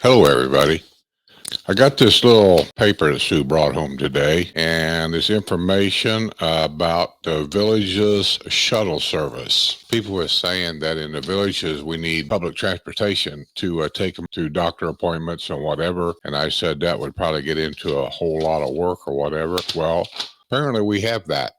Hello, everybody. I got this little paper that Sue brought home today, and it's information about the village's shuttle service. People were saying that in the villages we need public transportation to take them to doctor appointments and whatever. And I said that would probably get into a whole lot of work or whatever. Well, apparently we have that.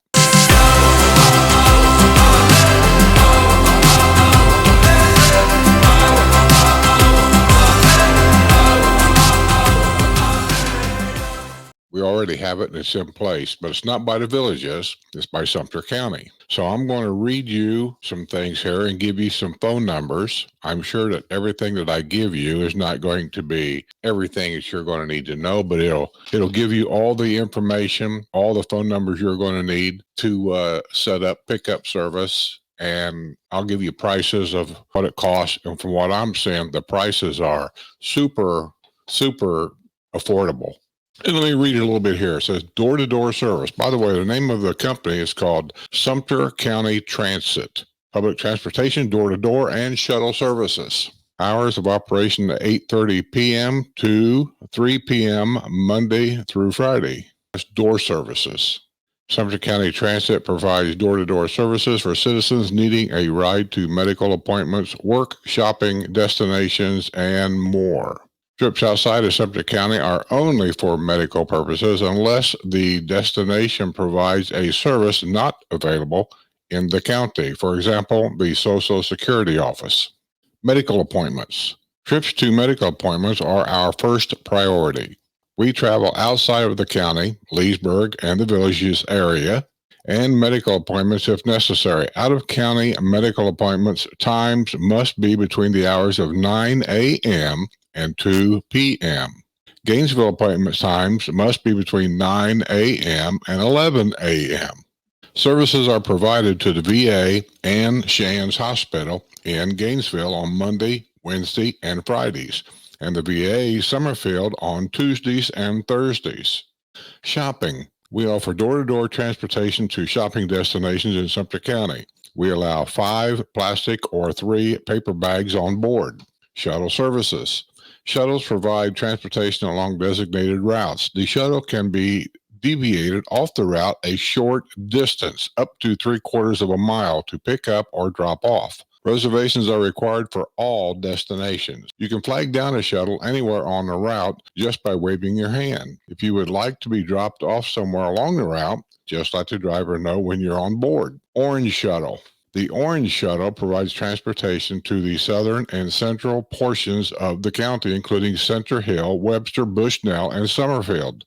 We already have it and it's in place, but it's not by the villages, it's by Sumter County. So I'm going to read you some things here and give you some phone numbers. I'm sure that everything that I give you is not going to be everything that you're going to need to know, but it'll give you all the information, all the phone numbers you're going to need to set up pickup service. And I'll give you prices of what it costs. And from what I'm seeing, the prices are super affordable. And let me read it a little bit here. It says door-to-door service. By the way, the name of the company is called Sumter County Transit. Public transportation, door-to-door, and shuttle services. Hours of operation at 8:30 p.m. to 3 p.m. Monday through Friday. That's door services. Sumter County Transit provides door-to-door services for citizens needing a ride to medical appointments, work, shopping, destinations, and more. Trips outside of Sumter County are only for medical purposes unless the destination provides a service not available in the county. For example, the Social Security office. Medical appointments. Trips to medical appointments are our first priority. We travel outside of the county, Leesburg, and the villages area, and medical appointments if necessary. Out-of-county medical appointments times must be between the hours of 9 a.m. and 2 p.m. Gainesville appointment times must be between 9 a.m. and 11 a.m. Services are provided to the VA and Shands Hospital in Gainesville on Monday, Wednesday, and Fridays, and the VA Summerfield on Tuesdays and Thursdays. Shopping. We offer door-to-door transportation to shopping destinations in Sumter County. We allow 5 plastic or 3 paper bags on board. Shuttle services. Shuttles provide transportation along designated routes. The shuttle can be deviated off the route a short distance, up to 3/4 of a mile, to pick up or drop off. Reservations are required for all destinations. You can flag down a shuttle anywhere on the route just by waving your hand. If you would like to be dropped off somewhere along the route, just let the driver know when you're on board. Orange Shuttle. The Orange Shuttle provides transportation to the southern and central portions of the county, including Center Hill, Webster, Bushnell, and Summerfield.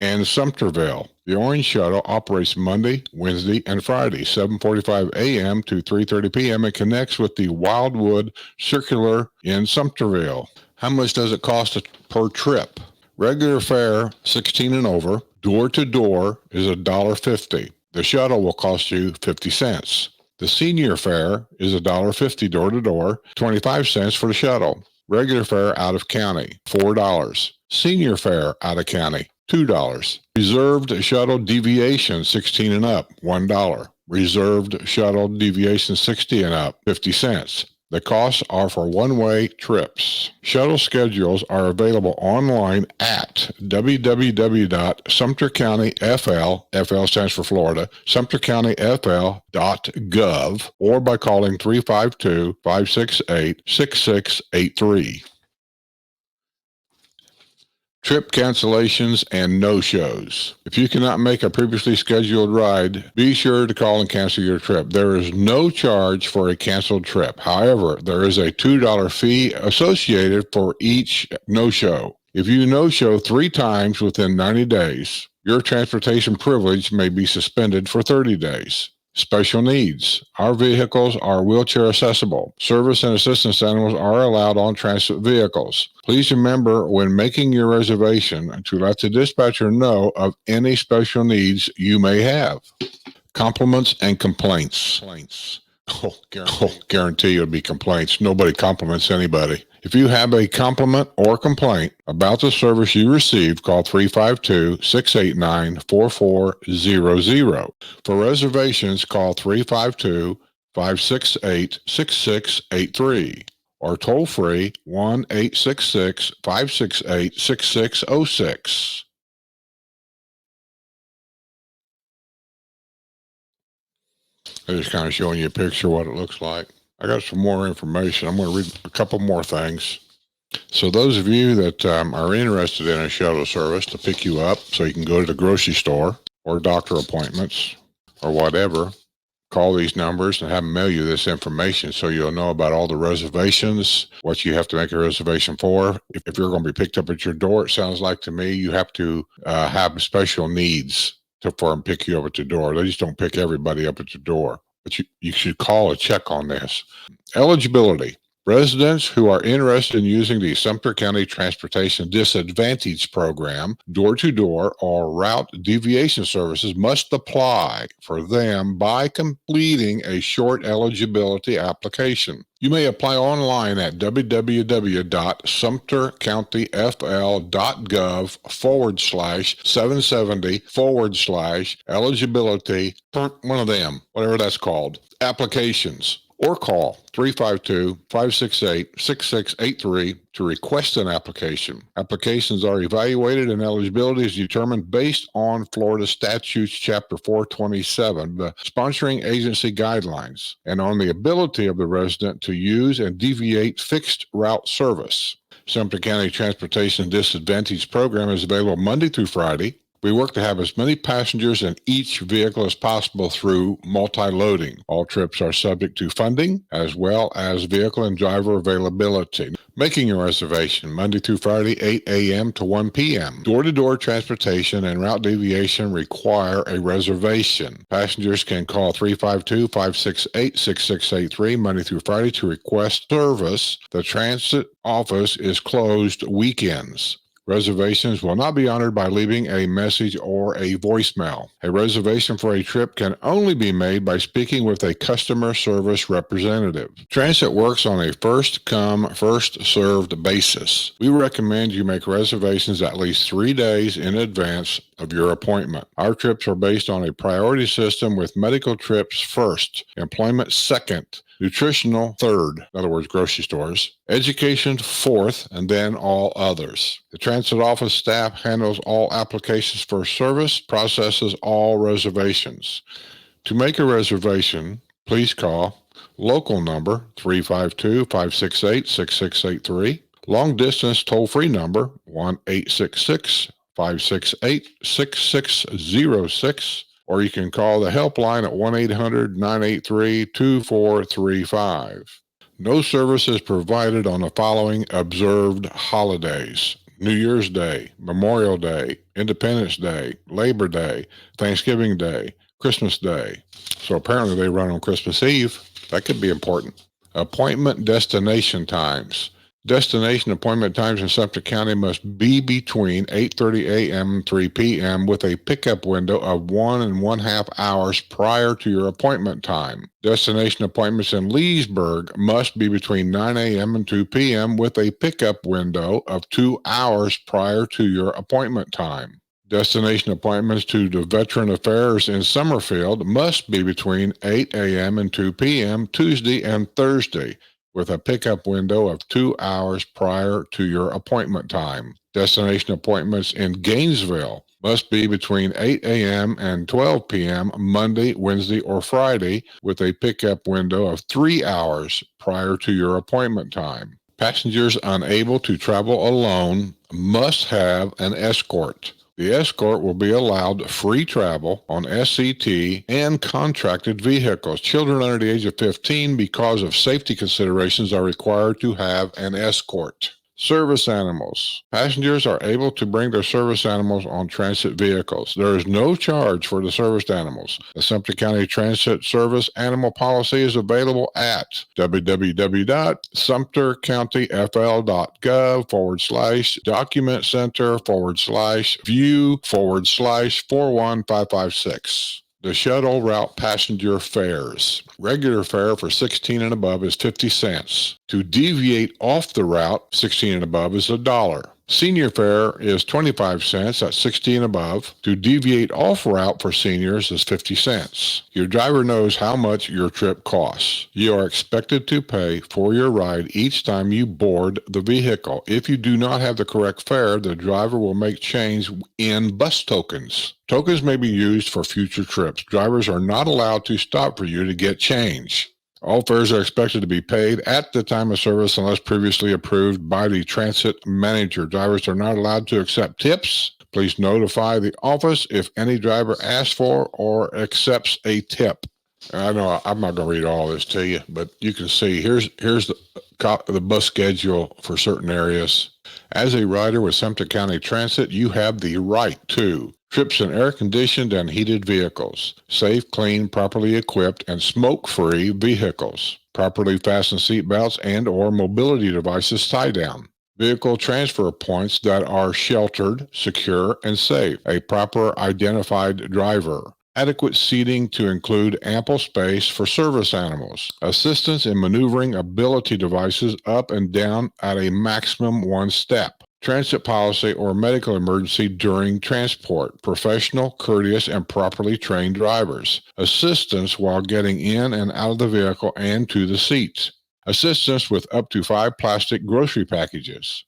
And Sumterville. The Orange Shuttle operates Monday, Wednesday, and Friday, 7:45 a.m. to 3:30 p.m. and connects with the Wildwood Circular in Sumterville. How much does it cost per trip? Regular fare, 16 and over. Door-to-door is $1.50. The shuttle will cost you 50 cents. The senior fare is $1.50 door-to-door, 25 cents for the shuttle. Regular fare out of county, $4. Senior fare out of county, $2. Reserved shuttle deviation 16 and up, $1. Reserved shuttle deviation 60 and up, 50 cents. The costs are for one-way trips. Shuttle schedules are available online at www.sumtercountyfl, FL stands for Florida, sumtercountyfl.gov, or by calling 352-568-6683. Trip cancellations and no-shows. If you cannot make a previously scheduled ride, be sure to call and cancel your trip. There is no charge for a canceled trip. However, there is a $2 fee associated for each no-show. If you no-show 3 times within 90 days, your transportation privilege may be suspended for 30 days. Special needs. Our vehicles are wheelchair accessible. Service and assistance animals are allowed on transit vehicles. Please remember when making your reservation to let the dispatcher know of any special needs you may have. Compliments and complaints. Guarantee it'll be complaints. Nobody compliments anybody. If you have a compliment or complaint about the service you received, call 352-689-4400. For reservations, call 352-568-6683. or toll free 1-866-568-6606. I'm just kind of showing you a picture of what it looks like. I got some more information. I'm going to read a couple more things. So those of you that are interested in a shuttle service to pick you up so you can go to the grocery store or doctor appointments or whatever, call these numbers and have them mail you this information so you'll know about all the reservations, what you have to make a reservation for. If you're going to be picked up at your door, it sounds like to me you have to have special needs for them to pick you up at your door. They just don't pick everybody up at your door. But you should call or check on this. Eligibility. Residents who are interested in using the Sumter County Transportation Disadvantage Program, door-to-door or route deviation services must apply for them by completing a short eligibility application. You may apply online at www.sumtercountyfl.gov/770/eligibility, one of them, whatever that's called, applications. Or call 352-568-6683 to request an application. Applications are evaluated and eligibility is determined based on Florida Statutes Chapter 427, the sponsoring agency guidelines, and on the ability of the resident to use and deviate fixed route service. Sumter County Transportation Disadvantage Program is available Monday through Friday. We work to have as many passengers in each vehicle as possible through multi-loading. All trips are subject to funding as well as vehicle and driver availability. Making a reservation Monday through Friday, 8 a.m. to 1 p.m. Door-to-door transportation and route deviation require a reservation. Passengers can call 352-568-6683 Monday through Friday to request service. The transit office is closed weekends. Reservations will not be honored by leaving a message or a voicemail. A reservation for a trip can only be made by speaking with a customer service representative. Transit works on a first-come, first-served basis. We recommend you make reservations at least 3 days in advance of your appointment. Our trips are based on a priority system with medical trips first, employment second, nutritional third, in other words, grocery stores, education fourth, and then all others. The transit office staff handles all applications for service, processes all reservations. To make a reservation, please call local number 352-568-6683, long distance toll-free number 1-866-568-6606, or you can call the helpline at 1-800-983-2435. No service is provided on the following observed holidays: New Year's Day, Memorial Day, Independence Day, Labor Day, Thanksgiving Day, Christmas Day. So apparently they run on Christmas Eve. That could be important. Appointment destination times. Destination appointment times in Sumter County must be between 8:30 a.m. and 3 p.m. with a pickup window of 1.5 hours prior to your appointment time. Destination appointments in Leesburg must be between 9 a.m. and 2 p.m. with a pickup window of 2 hours prior to your appointment time. Destination appointments to the Veteran Affairs in Summerfield must be between 8 a.m. and 2 p.m. Tuesday and Thursday, with a pickup window of 2 hours prior to your appointment time. Destination appointments in Gainesville must be between 8 a.m. and 12 p.m. Monday, Wednesday, or Friday, with a pickup window of 3 hours prior to your appointment time. Passengers unable to travel alone must have an escort. The escort will be allowed free travel on SCT and contracted vehicles. Children under the age of 15, because of safety considerations, are required to have an escort. Service animals. Passengers are able to bring their service animals on transit vehicles. There is no charge for the service animals. The Sumter County Transit Service Animal Policy is available at www.sumtercountyfl.gov/document center/view/41556. The shuttle route passenger fares. Regular fare for 16 and above is 50 cents. To deviate off the route, 16 and above is $1. Senior fare is 25 cents at 60 and above. To deviate off route for seniors is 50 cents. Your driver knows how much your trip costs. You are expected to pay for your ride each time you board the vehicle. If you do not have the correct fare, the driver will make change in bus tokens. Tokens may be used for future trips. Drivers are not allowed to stop for you to get change. All fares are expected to be paid at the time of service unless previously approved by the transit manager. Drivers are not allowed to accept tips. Please notify the office if any driver asks for or accepts a tip. I know I'm not going to read all this to you, but you can see here's the bus schedule for certain areas. As a rider with Sumter County Transit, you have the right to trips in air-conditioned and heated vehicles, safe, clean, properly equipped, and smoke-free vehicles, properly fastened seatbelts and or mobility devices tie down, vehicle transfer points that are sheltered, secure, and safe, a proper identified driver, adequate seating to include ample space for service animals, assistance in maneuvering ability devices up and down at a maximum 1 step, transit policy or medical emergency during transport, professional, courteous, and properly trained drivers, assistance while getting in and out of the vehicle and to the seats, assistance with up to 5 plastic grocery packages,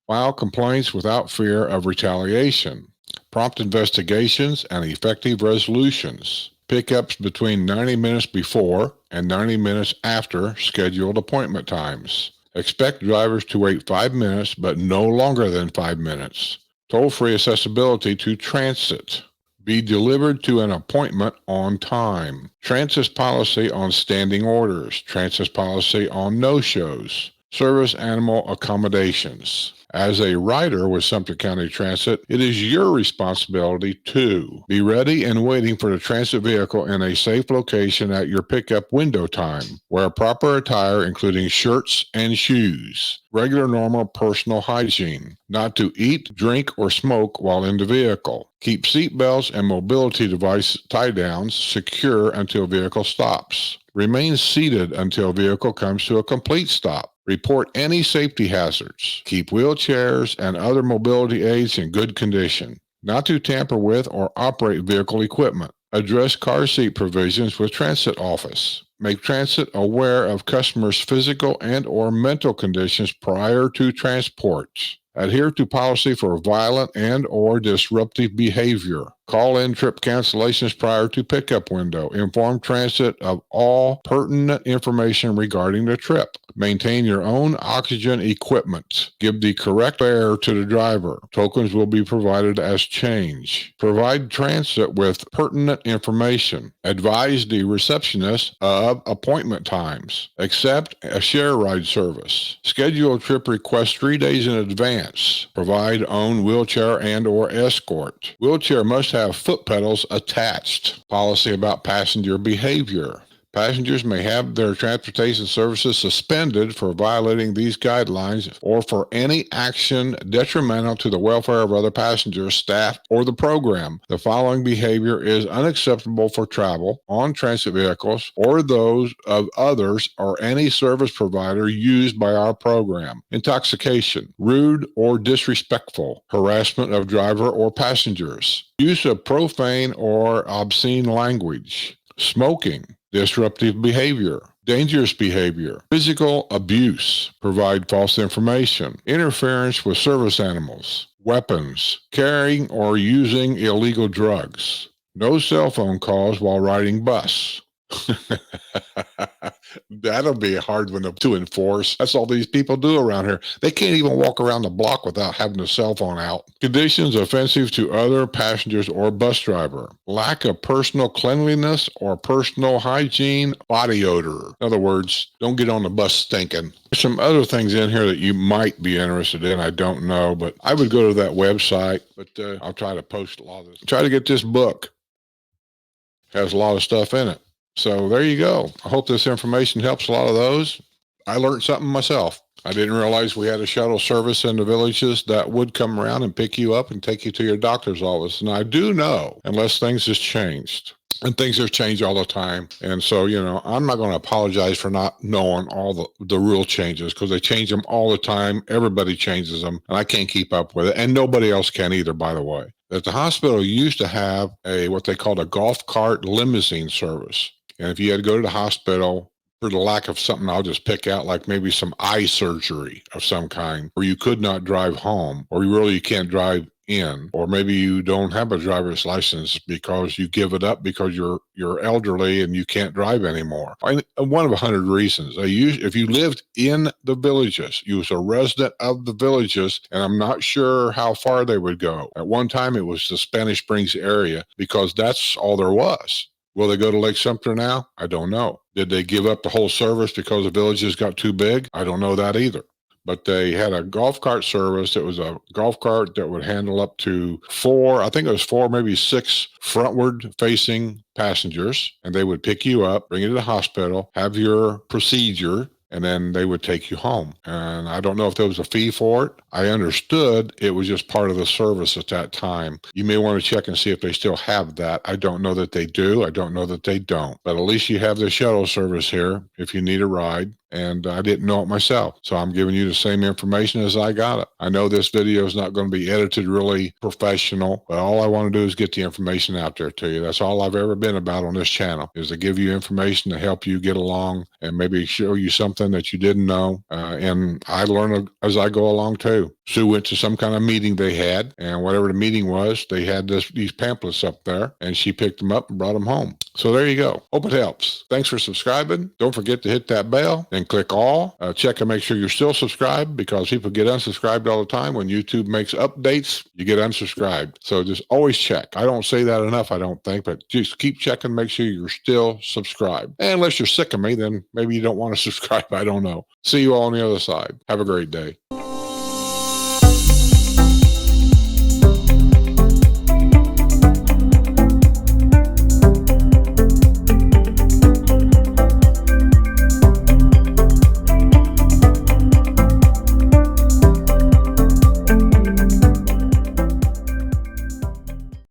file complaints without fear of retaliation, prompt investigations and effective resolutions, pickups between 90 minutes before and 90 minutes after scheduled appointment times. Expect drivers to wait 5 minutes, but no longer than 5 minutes. Toll-free accessibility to transit. Be delivered to an appointment on time. Transit's policy on standing orders. Transit's policy on no-shows. Service animal accommodations. As a rider with Sumter County Transit, it is your responsibility to be ready and waiting for the transit vehicle in a safe location at your pickup window time. Wear proper attire, including shirts and shoes. Regular normal personal hygiene. Not to eat, drink, or smoke while in the vehicle. Keep seat belts and mobility device tie-downs secure until vehicle stops. Remain seated until vehicle comes to a complete stop. Report any safety hazards. Keep wheelchairs and other mobility aids in good condition. Not to tamper with or operate vehicle equipment. Address car seat provisions with transit office. Make transit aware of customers' physical and or mental conditions prior to transport. Adhere to policy for violent and or disruptive behavior. Call in trip cancellations prior to pickup window. Inform transit of all pertinent information regarding the trip. Maintain your own oxygen equipment. Give the correct fare to the driver. Tokens will be provided as change. Provide transit with pertinent information. Advise the receptionist of appointment times. Accept a share ride service. Schedule a trip request 3 days in advance. Provide own wheelchair and or escort. Wheelchair must have foot pedals attached. Policy about passenger behavior. Passengers may have their transportation services suspended for violating these guidelines or for any action detrimental to the welfare of other passengers, staff, or the program. The following behavior is unacceptable for travel on transit vehicles or those of others or any service provider used by our program. Intoxication, rude or disrespectful, harassment of driver or passengers, use of profane or obscene language, smoking, disruptive behavior, dangerous behavior, physical abuse, provide false information, interference with service animals, weapons, carrying or using illegal drugs, no cell phone calls while riding bus. That'll be a hard one to enforce. That's all these people do around here. They can't even walk around the block without having a cell phone out. Conditions offensive to other passengers or bus driver. Lack of personal cleanliness or personal hygiene, body odor. In other words, don't get on the bus stinking. There's some other things in here that you might be interested in. I don't know, but I would go to that website, but I'll try to post a lot of this. Try to get this book. Has a lot of stuff in it. So there you go. I hope this information helps a lot of those. I learned something myself. I didn't realize we had a shuttle service in the villages that would come around and pick you up and take you to your doctor's office. And I do know, unless things has changed. and things have changed all the time. And so, I'm not going to apologize for not knowing all the rule changes, because they change them all the time. Everybody changes them, and I can't keep up with it. And nobody else can either, by the way. That the hospital used to have what they called a golf cart limousine service. And if you had to go to the hospital for the lack of something, I'll just pick out, like maybe some eye surgery of some kind, or you could not drive home, or you can't drive in, or maybe you don't have a driver's license because you give it up because you're elderly and you can't drive anymore. One of 100 reasons. If you lived in the villages, you was a resident of the villages, and I'm not sure how far they would go. At one time, it was the Spanish Springs area, because that's all there was. Will they go to Lake Sumter now? I don't know. Did they give up the whole service because the villages got too big? I don't know that either. But they had a golf cart service. It was a golf cart that would handle up to I think it was four, maybe six frontward facing passengers. And they would pick you up, bring you to the hospital, have your procedure, and then they would take you home. And I don't know if there was a fee for it. I understood it was just part of the service at that time. You may want to check and see if they still have that. I don't know that they do. I don't know that they don't. But at least you have the shuttle service here if you need a ride. And I didn't know it myself. So I'm giving you the same information as I got it. I know this video is not going to be edited really professional, but all I want to do is get the information out there to you. That's all I've ever been about on this channel, is to give you information to help you get along and maybe show you something that you didn't know. And I learn as I go along too. Sue went to some kind of meeting they had, and whatever the meeting was, they had these pamphlets up there, and she picked them up and brought them home. So there you go. Hope it helps. Thanks for subscribing. Don't forget to hit that bell and click all. Check and make sure you're still subscribed, because people get unsubscribed all the time. When YouTube makes updates, you get unsubscribed. So just always check. I don't say that enough, I don't think, but just keep checking, make sure you're still subscribed. And unless you're sick of me, then maybe you don't want to subscribe. I don't know. See you all on the other side. Have a great day.